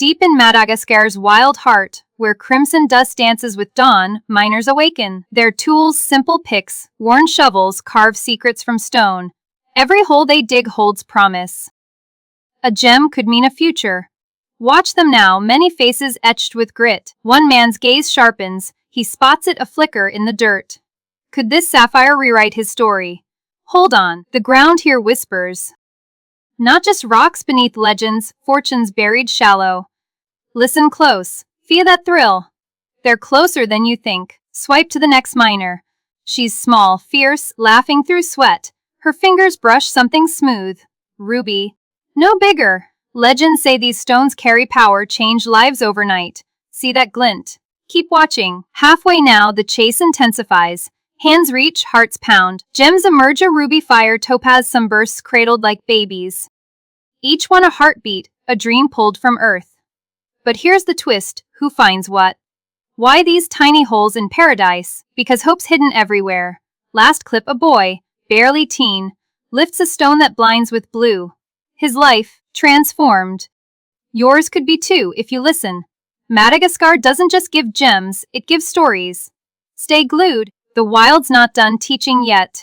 Deep in Madagascar's wild heart, where crimson dust dances with dawn, miners awaken. Their tools, simple picks, worn shovels, carve secrets from stone. Every hole they dig holds promise. A gem could mean a future. Watch them now, many faces etched with grit. One man's gaze sharpens, he spots it a flicker in the dirt. Could this sapphire rewrite his story? Hold on, the ground here whispers. Not just rocks beneath legends, fortunes buried shallow. Listen close, feel that thrill. They're closer than you think. Swipe to the next miner. She's small, fierce, laughing through sweat. Her fingers brush something smooth. Ruby. No bigger. Legends say these stones carry power, change lives overnight. See that glint? Keep watching. Halfway now, the chase intensifies. Hands reach, hearts pound. Gems emerge, a ruby fire, topaz sunbursts cradled like babies. Each one a heartbeat, a dream pulled from earth. But here's the twist, who finds what? Why these tiny holes in paradise? Because hope's hidden everywhere. Last clip, a boy, barely teen, lifts a stone that blinds with blue. His life, transformed. Yours could be too, if you listen. Madagascar doesn't just give gems, it gives stories. Stay glued, the wild's not done teaching yet.